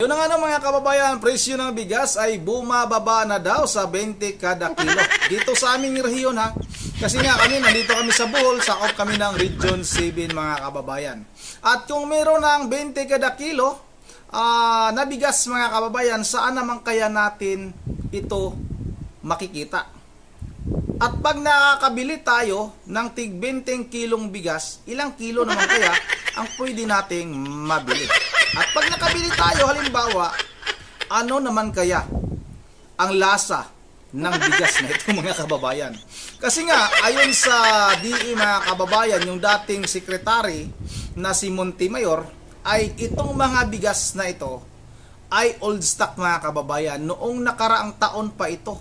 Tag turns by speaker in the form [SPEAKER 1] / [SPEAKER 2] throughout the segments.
[SPEAKER 1] Yun na nga mga kababayan, presyo ng bigas ay bumababa na daw sa 20 kada kilo. Dito sa aming rehiyon ha. Kasi nga kami, nandito kami sa Bohol, sakop kami ng Region 7 mga kababayan. At kung meron ng 20 kada kilo na bigas mga kababayan, saan naman kaya natin ito makikita? At pag nakakabili tayo ng tig 20 kilong bigas, ilang kilo naman kaya ang pwede nating mabili? At pag nakabili tayo, halimbawa, ano naman kaya ang lasa ng bigas na ito mga kababayan? Kasi nga, ayon sa DE mga kababayan, yung dating sekretary na si Montemayor, ay itong mga bigas na ito ay old stock mga kababayan. Noong nakaraang taon pa ito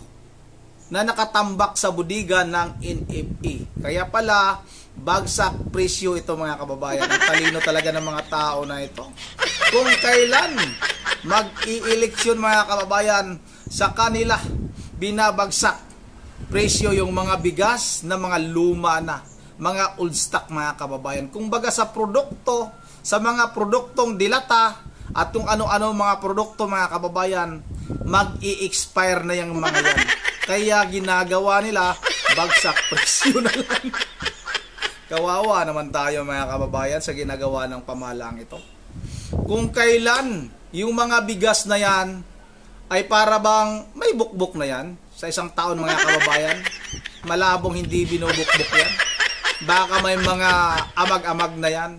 [SPEAKER 1] na nakatambak sa budiga ng NFA. Kaya pala, bagsak presyo ito mga kababayan. Ang talino talaga ng mga tao na ito. Kung kailan mag-i-eleksyon mga kababayan, sa kanila binabagsak presyo yung mga bigas na mga luma na, mga old stock mga kababayan. Kung baga sa produkto, sa mga produktong dilata at kung ano-ano mga produkto mga kababayan, mag-i-expire na yung mga yan. Kaya ginagawa nila, bagsak presyo na lang. Kawawa naman tayo mga kababayan sa ginagawa ng pamahalaan ito. Kung kailan yung mga bigas na yan ay para bang may bukbok na yan sa isang taon mga kababayan, malabong hindi binubukbok yan. Baka may mga amag-amag na yan.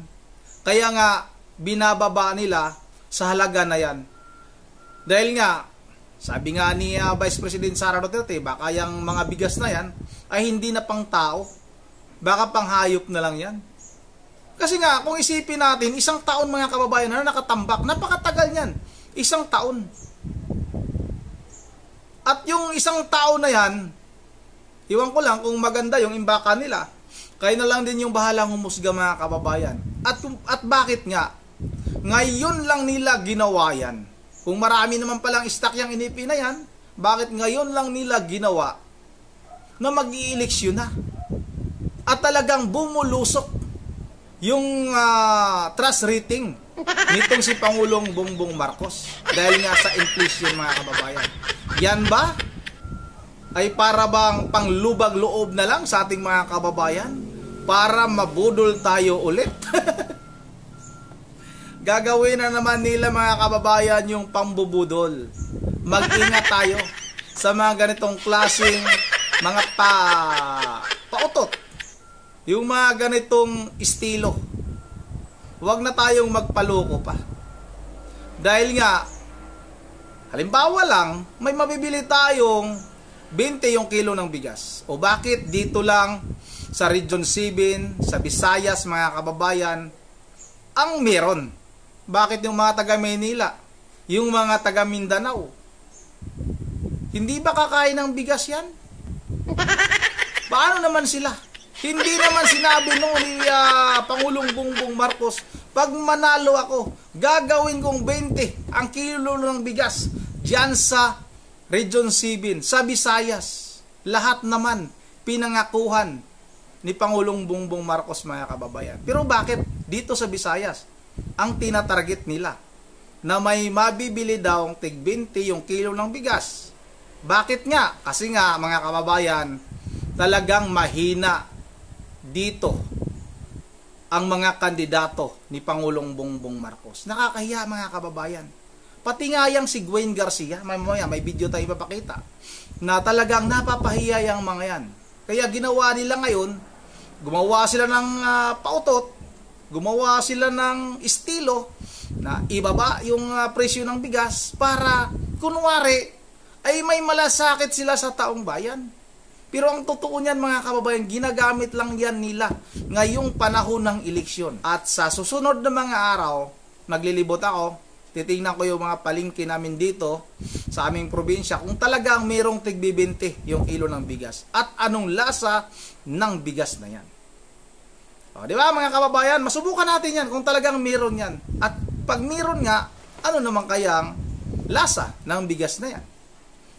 [SPEAKER 1] Kaya nga binababa nila sa halaga na yan. Dahil nga, sabi nga ni Vice President Sara Duterte, baka yung mga bigas na yan ay hindi na pang tao. Baka pang hayop na lang yan. Kasi nga, kung isipin natin, isang taon mga kababayan na nakatambak, napakatagal yan. Isang taon. At yung isang taon na yan, iwan ko lang kung maganda yung imbaka nila, kaya na lang din yung bahalang humusga mga kababayan. At bakit nga? Ngayon lang nila ginawa yan. Kung marami naman palang stock yung inipi na yan, bakit ngayon lang nila ginawa na mag-i-eleksyon na? At talagang bumulusok yung trust rating nitong si Pangulong Bongbong Marcos dahil nga sa inflation mga kababayan. Yan ba ay para bang panglubag loob na lang sa ating mga kababayan para mabudol tayo ulit? Gagawin na naman nila mga kababayan yung pambubudol. Mag-ingat tayo sa mga ganitong klaseng mga pautot. Yung mga ganitong estilo. Huwag na tayong magpaloko pa. Dahil nga, halimbawa lang, may mabibili tayong 20 yung kilo ng bigas. O bakit dito lang sa Region 7, sa Visayas mga kababayan, ang meron? Bakit yung mga taga Maynila, yung mga taga Mindanao, hindi ba kakain ng bigas yan? Paano naman sila? Hindi naman sinabi nung ni Pangulong Bongbong Marcos, pag manalo ako, gagawin kong 20 ang kilo ng bigas dyan sa Region 7, sa Visayas. Lahat naman pinangakuhan ni Pangulong Bongbong Marcos mga kababayan. Pero bakit dito sa Visayas ang tinatarget nila na may mabibili daw ng tig 20 yung kilo ng bigas? Bakit nga? Kasi nga mga kababayan, talagang mahina dito ang mga kandidato ni Pangulong Bongbong Marcos. Nakakahiya mga kababayan. Pati nga yang si Gwen Garcia, may video tayo ipapakita, na talagang napapahiya yung mga yan. Kaya ginawa nila ngayon, gumawa sila ng pautot, gumawa sila ng estilo na ibaba yung presyo ng bigas para kunwari ay may malasakit sila sa taong bayan. Pero ang totoo niyan mga kababayan, ginagamit lang yan nila ngayong panahon ng eleksyon. At sa susunod na mga araw, naglilibot ako, titingnan ko yung mga palengke namin dito sa aming probinsya kung talagang mayroong tig-20 yung kilo ng bigas. At anong lasa ng bigas na yan. O, di ba mga kababayan, masubukan natin yan kung talagang mayroon yan. At pag mayroon nga, ano naman kayang lasa ng bigas na yan.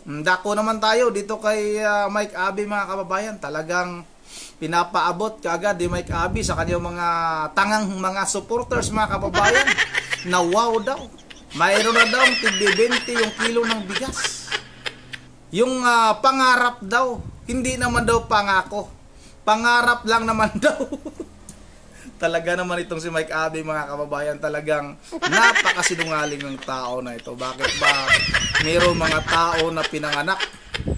[SPEAKER 1] Dako naman tayo dito kay Mike Abby mga kababayan. Talagang pinapaabot kaagad ni Mike Abby sa kanyang mga tangang mga supporters mga kababayan na wow daw mayroon na daw tig-20 yung kilo ng bigas. Yung pangarap daw, hindi naman daw pangako. Pangarap lang naman daw. Talaga naman itong si Mike Abe, mga kababayan, talagang napakasinungaling ng tao na ito. Bakit ba mayroong mga tao na pinanganak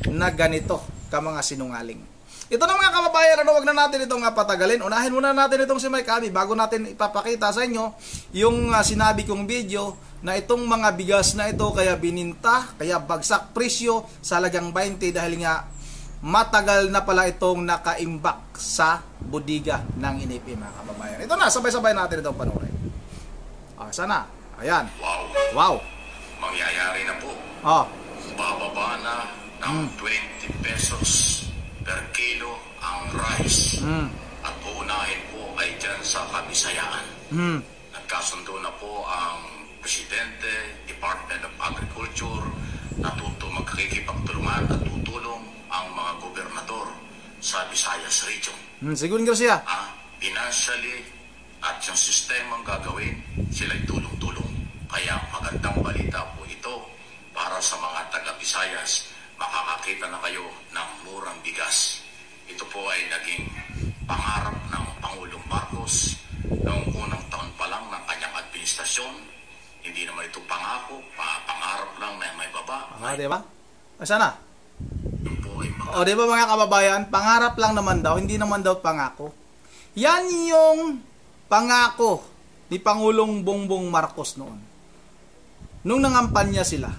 [SPEAKER 1] na ganito ka mga sinungaling? Ito na mga kababayan, wag na natin itong patagalin. Unahin muna natin itong si Mike Abe bago natin ipapakita sa inyo yung sinabi kong video na itong mga bigas na ito kaya bininta, kaya bagsak presyo sa halagang 20 dahil nga matagal na pala itong nakaimbak sa bodega ng NFA, mga kababayan. Ito na, sabay-sabay natin itong panoorin. Sana? Ayan. Wow.
[SPEAKER 2] Mangyayari na po. Bababa na ng 20 pesos per kilo ang rice. At uunahin po ay dyan sa Kabisayaan. Nagkasundo na po ang Presidente, Department of Agriculture, magkikipagtulungan at tutulong ang mga gobernador sa Visayas Region.
[SPEAKER 1] Siguro Garcia.
[SPEAKER 2] Financially at yung sistemang gagawin, sila'y tulong-tulong. Kaya magandang balita po ito para sa mga taga-Visayas. Makakakita na kayo ng murang bigas. Ito po ay naging pangarap ng Pangulong Marcos noong unang taon pa lang ng kanyang administrasyon. Hindi naman ito pangako, pangarap lang na may baba.
[SPEAKER 1] Diba? Sana? Diba mga kababayan, pangarap lang naman daw, hindi naman daw pangako. Yan yung pangako ni Pangulong Bongbong Marcos noon. Nung nangampanya sila,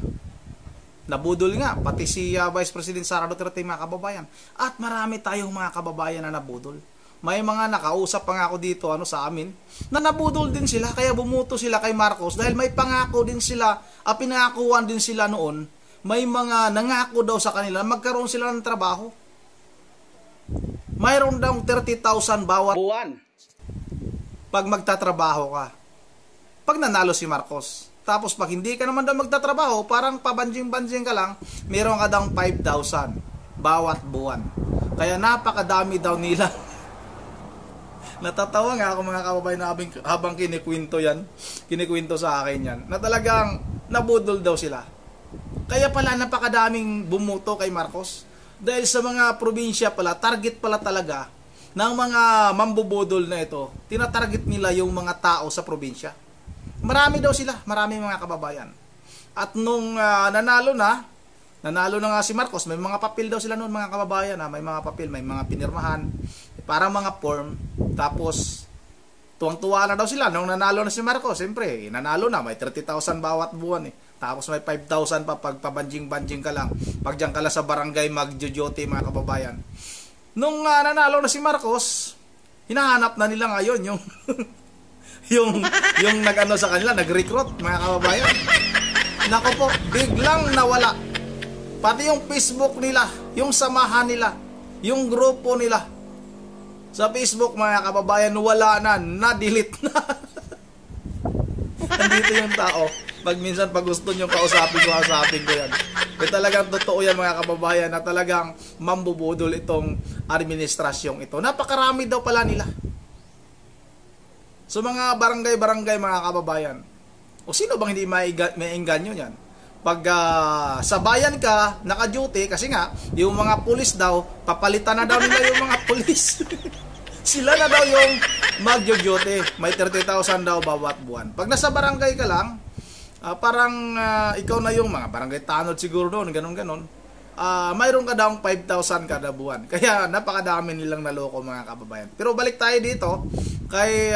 [SPEAKER 1] nabudol nga, pati si Vice President Sara Duterte, mga kababayan. At marami tayong mga kababayan na nabudol. May mga nakausap pa nga ako dito sa amin na nabudol din sila, kaya bumuto sila kay Marcos dahil may pangako din sila, pinangakuan din sila noon. May mga nangako daw sa kanila magkaroon sila ng trabaho. Mayroon daw 30,000 bawat buwan pag magtatrabaho ka. Pag nanalo si Marcos. Tapos pag hindi ka naman daw magtatrabaho, parang pabanjing-banjing ka lang, meron ka daw 5,000 bawat buwan. Kaya napakadami daw nila. Natatawa nga ako mga kababayan na habang kinikwento sa akin yan, na talagang nabudol daw sila. Kaya pala napakadaming bumuto kay Marcos. Dahil sa mga probinsya pala, target pala talaga ng mga mambubudol na ito, tinatarget nila yung mga tao sa probinsya. Marami daw sila, marami mga kababayan. At nung nanalo na nga si Marcos, may mga papel daw sila noon mga kababayan, may mga papel, may mga pinirmahan, parang mga form. Tapos tuwang-tuwa na daw sila nung nanalo na si Marcos. Siyempre, nanalo na, may 30,000 bawat buwan Tapos may 5,000 pa pag pabanjing-banjing ka lang. Pag diyan ka lang sa barangay magjojote, mga kababayan. Nung nanalo na si Marcos, hinahanap na nila ngayon yung yung nag-ano sa kanila, nag-recruit, mga kababayan. Nako po, biglang nawala. Pati yung Facebook nila, yung samahan nila, yung grupo nila sa Facebook, mga kababayan, wala na, na-delete na. Nandito yung tao. Pag minsan pag gusto nyo kausapin ko yan. Talagang totoo yan, mga kababayan, na talagang mambubudol itong administrasyong ito. Napakarami daw pala nila. So mga barangay-barangay, mga kababayan, o sino bang hindi maiengganyo yan? Pag sa bayan ka, naka-duty, kasi nga, yung mga pulis daw, papalitan na daw nila yung mga pulis. Sila na daw yung mag-duty. May 30,000 daw bawat buwan. Pag nasa barangay ka lang, parang ikaw na yung mga barangay tanod siguro doon, ganun-ganon. Mayroon ka daw 5,000 kada buwan. Kaya napakadami nilang naloko, mga kababayan. Pero balik tayo dito kay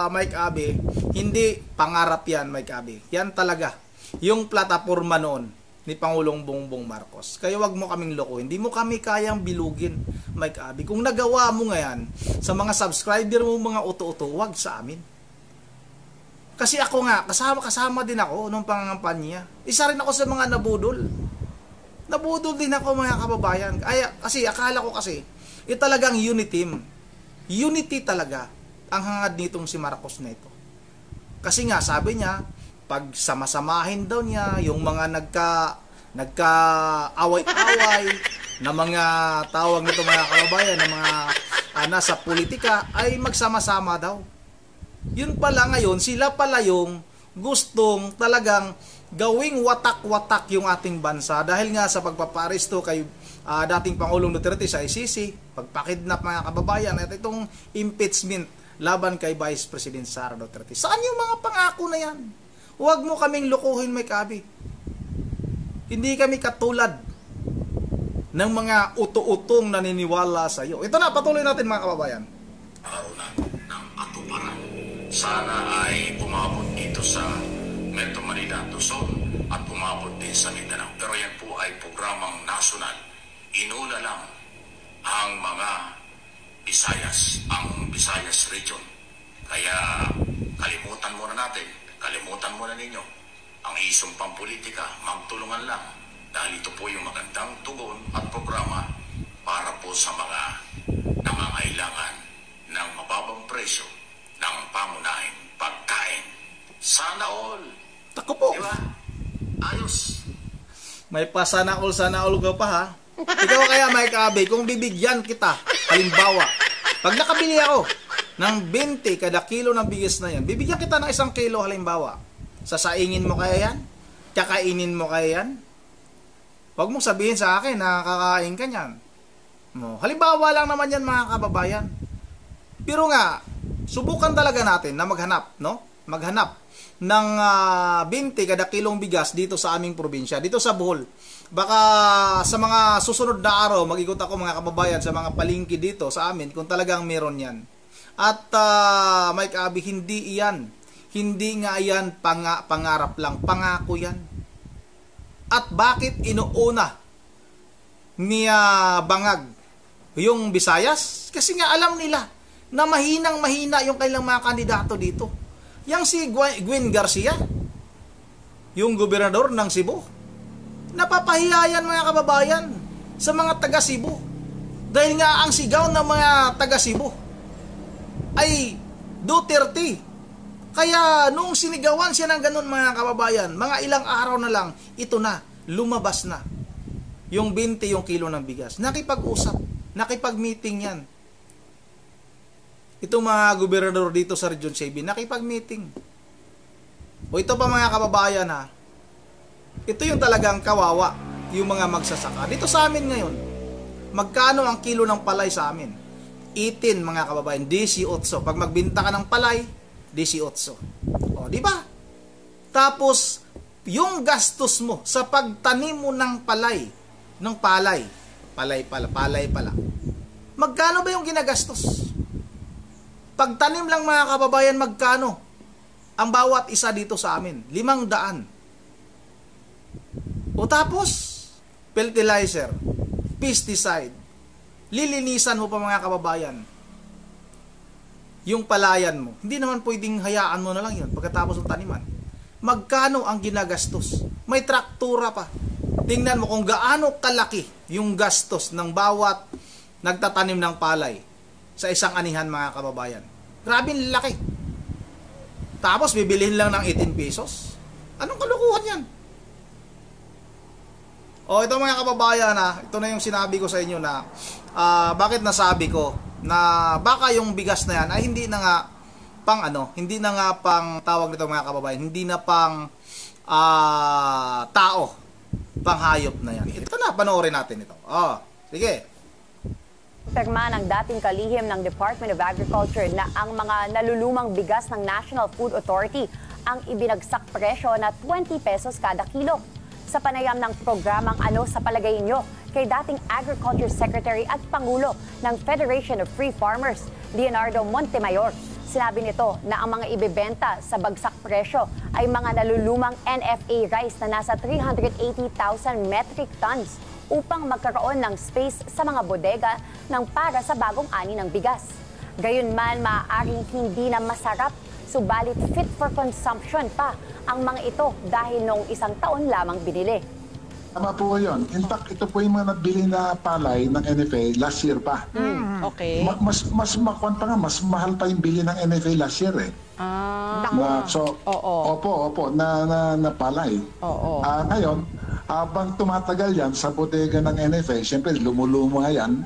[SPEAKER 1] Mike Abe. Hindi pangarap yan, Mike Abe. Yan talaga yung plataforma noon ni Pangulong Bongbong Marcos. Kaya wag mo kaming loko. Hindi mo kami kayang bilugin, Mike Abe. Kung nagawa mo ngayon sa mga subscriber mo, mga uto-uto, wag sa amin. Kasi ako nga, kasama din ako nung pangangampanya. Isa rin ako sa mga nabudol. Nabudol din ako, mga kababayan. Kasi akala ko kasi, talagang unity team. Unity talaga ang hangad nitong si Marcos na ito. Kasi nga, sabi niya, pag samasamahin daw niya yung mga nagka-away-away na mga tawag nito, mga kababayan, na mga nasa politika, ay magsama-sama daw. Yun pala ngayon, sila pala yung gustong talagang gawing watak-watak yung ating bansa dahil nga sa pagpaparesto kay dating Pangulong Duterte sa ICC, pagpakidnap mga kababayan, at itong impeachment laban kay Vice President Sara Duterte. Saan yung mga pangako na yan? Huwag mo kaming lukuhin, may kabi. Hindi kami katulad ng mga uto-utong naniniwala sa iyo. Ito na, patuloy natin mga kababayan.
[SPEAKER 2] Araw na ng atuparan. Sana ay umabot dito sa Metro Manila, Luzon at umabot din sa Mindanao. Pero yan po ay programang nasyonal. Inuna lang ang mga Visayas, ang Visayas region. Kaya kalimutan muna natin, kalimutan muna ninyo ang isong pampolitika, magtulungan lang. Dahil ito po yung magandang tugon at programa para po sa mga nangangailangan ng mababang presyo ng pamunahing pagkain. Sana all!
[SPEAKER 1] Tako po!
[SPEAKER 2] Diba? Ayos!
[SPEAKER 1] May pa sana all ka pa ha. Ikaw kaya may kabi, kung bibigyan kita, halimbawa, pag nakabili ako ng 20 kada kilo ng bigas na yan, bibigyan kita ng 1 kilo halimbawa. Sasaingin mo kaya yan? Kakainin mo kaya yan? Huwag mong sabihin sa akin na kakain ka niyan. No. Halimbawa lang naman yan mga kababayan. Pero nga, subukan talaga natin na maghanap, no? Maghanap ng 20 kada kilong bigas dito sa aming probinsya, dito sa Bohol. Baka sa mga susunod na araw, mag-ikot ako mga kababayan sa mga palengke dito sa amin kung talagang meron yan. At may kaabi, hindi iyan. Hindi nga yan pangarap lang, pangako yan. At bakit inuuna ni Bangag yung Visayas? Kasi nga alam nila na mahinang-mahina yung kailang mga kandidato dito. Yang si Gwen Garcia, yung gobernador ng Cebu, napapahiyayan mga kababayan sa mga taga Cebu. Dahil nga ang sigaw ng mga taga Cebu ay Duterte. Kaya nung sinigawan siya ng ganun mga kababayan, mga ilang araw na lang, ito na, lumabas na. Yung 20 yung kilo ng bigas. Nakipag-usap, nakipag-meeting yan. Itong mga gobernador dito sa Region 7, nakipag-meeting. O ito pa mga kababayan ha, ito yung talagang kawawa, yung mga magsasaka. Dito sa amin ngayon, magkano ang kilo ng palay sa amin? 18 mga kababayan, 18. Pag magbinta ka ng palay, 18. O, di ba? Tapos, yung gastos mo sa pagtanim mo ng palay, palay pala. Magkano ba yung ginagastos? Pagtanim lang mga kababayan, magkano? Ang bawat isa dito sa amin, 500. O tapos, fertilizer, pesticide, lilinisan mo pa mga kababayan, yung palayan mo. Hindi naman pwedeng hayaan mo na lang yun pagkatapos ng taniman. Magkano ang ginagastos? May traktura pa. Tingnan mo kung gaano kalaki yung gastos ng bawat nagtatanim ng palay sa isang anihan mga kababayan. Grabing laki. Tapos bibilihin lang ng 18 pesos. Anong kalukuhan yan? O ito mga kababayan ito na yung sinabi ko sa inyo na bakit nasabi ko na baka yung bigas na yan ay hindi na nga hindi na nga pang tawag nito mga kababayan, hindi na pang tao, pang hayop na yan. Ito na, panoorin natin ito. Sige.
[SPEAKER 3] Pirma ng dating kalihim ng Department of Agriculture na ang mga nalulumang bigas ng National Food Authority ang ibinagsak presyo na 20 pesos kada kilo. Sa panayam ng programang Ano sa Palagay Nyo kay dating Agriculture Secretary at Pangulo ng Federation of Free Farmers, Leonardo Montemayor, sinabi nito na ang mga ibebenta sa bagsak presyo ay mga nalulumang NFA rice na nasa 380,000 metric tons upang magkaroon ng space sa mga bodega ng para sa bagong ani ng bigas. Gayunman, maaaring hindi na masarap, subalit fit for consumption pa ang mga ito dahil noong 1 taon lamang binili.
[SPEAKER 4] Tama po yun. In fact, ito po yung mga nabili na palay ng NFA last year pa.
[SPEAKER 5] Okay.
[SPEAKER 4] Mas mahal pa yung bili ng NFA last year eh. Opo, na palay. Ngayon, habang tumatagal yan sa bodega ng NFA, siyempre lumuluma yan.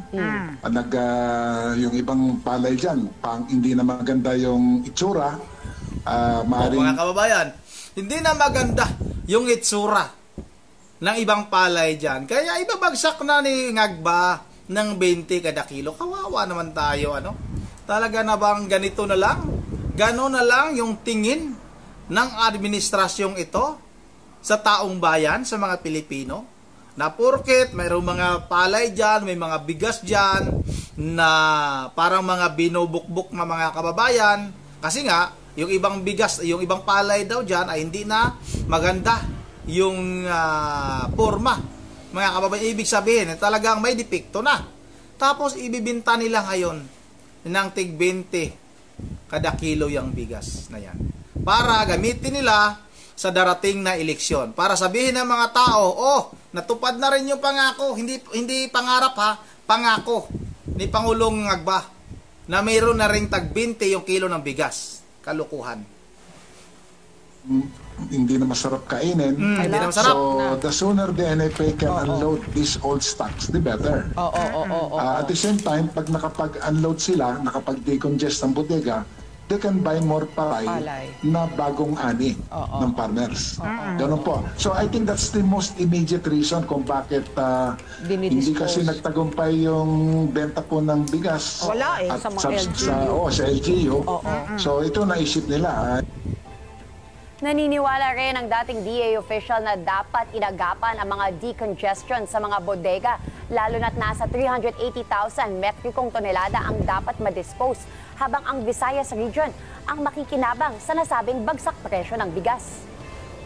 [SPEAKER 4] Yung ibang palay dyan, hindi na maganda yung itsura.
[SPEAKER 1] Mga kababayan, Hindi na maganda yung itsura ng ibang palay dyan. Kaya ibabagsak na ni Ngagba ng 20 kada kilo. Kawawa naman tayo, ano? Talaga na bang ganito na lang? Gano'n na lang yung tingin ng administrasyong ito sa taong bayan, sa mga Pilipino? Na porket mayroong mga palay dyan, may mga bigas dyan, na parang mga binubukbuk na mga kababayan. Kasi nga, yung ibang bigas, yung ibang palay daw dyan ay hindi na maganda yung forma. Mga kababayan, ibig sabihin, talagang may depekto na. Tapos, ibibinta nila ngayon ng tig 20 kada kilo yung bigas na yan. Para gamitin nila sa darating na eleksyon. Para sabihin ng mga tao, oh, natupad na rin yung pangako. Hindi pangarap ha, pangako ni Pangulong Ngagba na mayroon na rin tag 20 yung kilo ng bigas. Kalukuhan.
[SPEAKER 4] Hindi na masarap kainin.
[SPEAKER 1] Hindi na masarap.
[SPEAKER 4] So, the sooner the NFA can unload these old stocks, the better. At the same time, pag nakapag-unload sila, nakapag-decongest ang bodega, they can buy more palay na bagong ani ng farmers. Ganun po. So I think that's the most immediate reason kung bakit hindi kasi nagtagumpay yung benta po ng bigas.
[SPEAKER 5] Wala
[SPEAKER 4] at
[SPEAKER 5] sa mga LGU.
[SPEAKER 4] sa LGU. So ito naisip nila.
[SPEAKER 3] Naniniwala rin ang dating DA official na dapat inagapan ang mga decongestion sa mga bodega, lalo na't nasa 380,000 metrikong tonelada ang dapat ma-dispose, habang ang Visayas region ang makikinabang sa nasabing bagsak presyo ng bigas.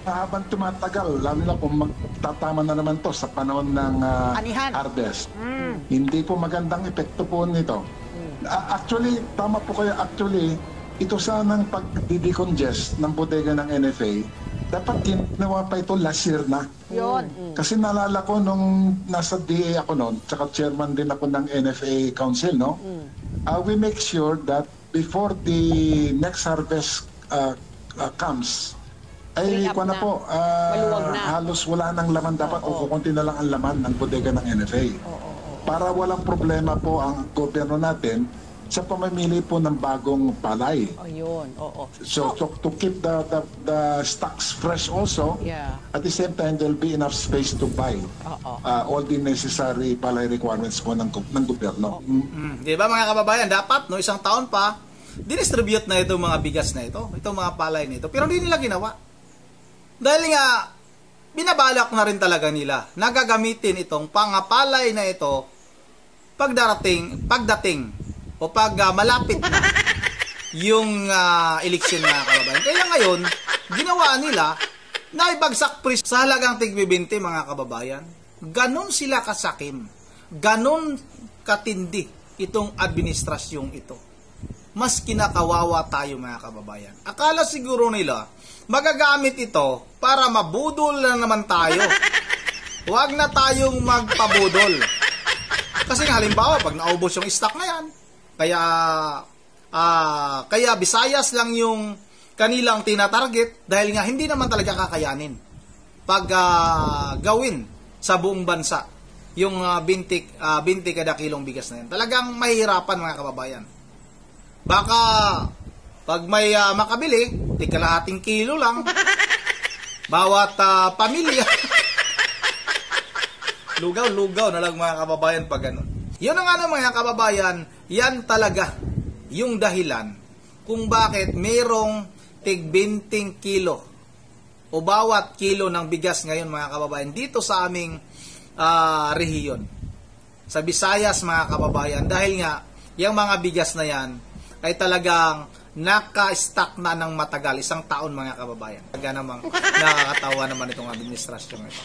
[SPEAKER 4] Habang tumatagal, lalo na kung magtatama na naman to sa panahon ng harvest, hindi po magandang epekto po nito. Actually, tama po kayo, ito sanang pag-decongest ng bodega ng NFA, dapat ginawa pa ito last year na.
[SPEAKER 5] Yun.
[SPEAKER 4] Kasi naalala ko nung nasa DA ako noon, tsaka chairman din ako ng NFA Council, no? We make sure that before the next harvest comes, ay
[SPEAKER 5] Clean up
[SPEAKER 4] na po,
[SPEAKER 5] Maluwag na.
[SPEAKER 4] halos wala nang laman dapat o kukunti na lang ang laman ng bodega ng NFA. Para walang problema po ang gobyerno natin sa pamamili po ng bagong palay.
[SPEAKER 5] Yun.
[SPEAKER 4] So to keep the stocks fresh also, at the same time there'll be enough space to buy all the necessary palay requirements po ng gobyerno.
[SPEAKER 1] Di ba mga kababayan, dapat no isang taon pa dinistribute na itong mga bigas na ito, itong mga palay na ito. Pero hindi nila ginawa. Dahil nga binabalak na rin talaga nila na gagamitin itong pangapalay na ito pagdating o pag malapit na yung eleksyon na kababayan. Kaya ngayon, ginawa nila na ibagsak presyo sa halagang tig-20 mga kababayan. Ganon sila kasakim. Ganon katindi itong administrasyong ito. Mas kinakawawa tayo mga kababayan. Akala siguro nila, magagamit ito para mabudol na naman tayo. Huwag na tayong magpabudol. Kasi halimbawa, pag naubos yung stock na yan, kaya Visayas lang yung kanilang tinatarget dahil nga hindi naman talaga kakayanin pag gawin sa buong bansa yung 20 kada kilong bigas na yan. Talagang mahihirapan mga kababayan. Baka pag may makabili, tigkalahating kilo lang bawat pamilya. Lugaw-lugaw na lang mga kababayan pag ganun. Yun ang mga kababayan, yan talaga yung dahilan kung bakit mayroong tig 20 kilo o bawat kilo ng bigas ngayon mga kababayan dito sa aming rehiyon. Sa Visayas mga kababayan, dahil nga yung mga bigas na yan ay talagang naka-stock na ng matagal, isang taon mga kababayan. Talaga namang nakakatawa naman itong administrasyon ito.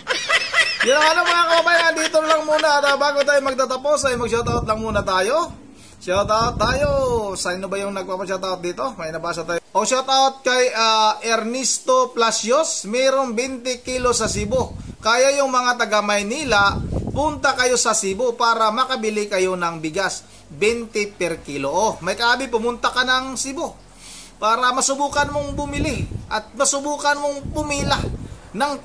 [SPEAKER 1] Yun ang mga kababayan, dito lang muna. Bago tayo magtatapos ay mag-shoutout lang muna tayo. Shoutout tayo. Sino ba yung nagpapa-shoutout dito? May nabasa tayo. O shoutout kay Ernesto Plasios. Mayroong 20 kilo sa Cebu. Kaya yung mga taga Maynila, punta kayo sa Cebu para makabili kayo ng bigas. 20 per kilo. Oh, may kaabi, pumunta ka ng Cebu para masubukan mong bumili at masubukan mong pumila ng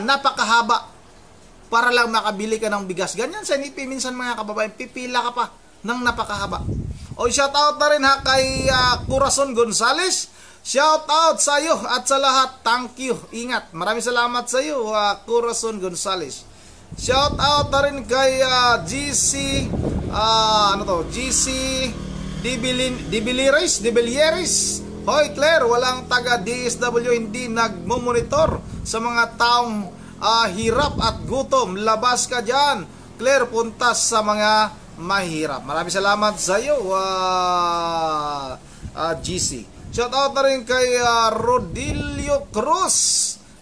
[SPEAKER 1] napakahaba para lang makabili ka ng bigas. Ganyan sa NFA minsan mga kababayan, pipila ka pa ng napakahaba. O shout out na rin ha kay Corazon Gonzales. Shout out sa iyo at sa lahat. Thank you. Ingat. Maraming salamat sa iyo, Corazon Gonzales. Shout out na rin kay GC GC Dibilieres. Hoy Claire, walang taga DSW hindi nagmo-monitor sa mga taong hirap at gutom. Labas ka diyan. Claire, puntas sa mga mahirap. Maraming salamat sa iyo, GC. Shout out na rin kay Rodilio Cruz.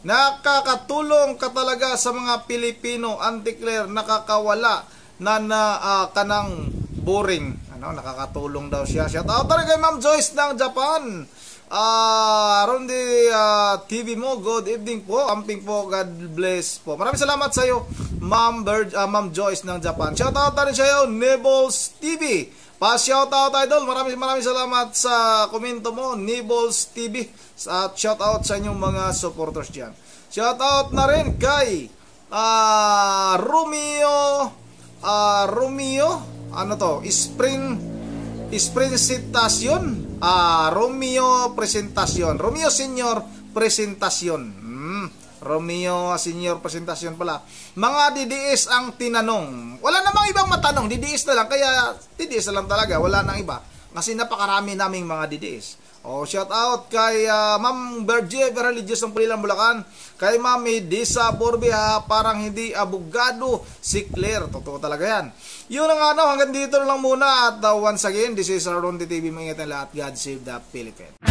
[SPEAKER 1] Nakakatulong ka talaga sa mga Pilipino. Auntie Claire, nakakawala na kanang boring. Nakakatulong daw siya. Shout out na rin kay Ma'am Joyce ng Japan. Rondi TV mo, good evening po. Amping po, God bless po. Maraming salamat sa iyo, Ma'am Joyce ng Japan. Shout out na rin sa iyo, Nibbles TV. Pa-shout out, idol. Maraming salamat sa komento mo, Nibbles TV. At shout out sa inyong mga supporters diyan. Shout out na rin kay Romeo Presentacion. Romeo Presentacion. Romeo Senior Presentacion. Romeo Senior Presentacion pala. Mga DDS ang tinanong. Wala namang ibang matanong. DDS na lang. Kaya DDS na lang talaga. Wala nang iba. Kasi napakarami naming mga DDS. Shout out kay Ma'am Bergie Religious ng Pulilan, Bulacan. Kay Ma'am Disa Borbia, parang hindi abogado si Claire. Totoo talaga yan. Yun ang hanggang dito na lang muna. At once again, this is Ronde TV. Maingat na lahat. God save the Philippines.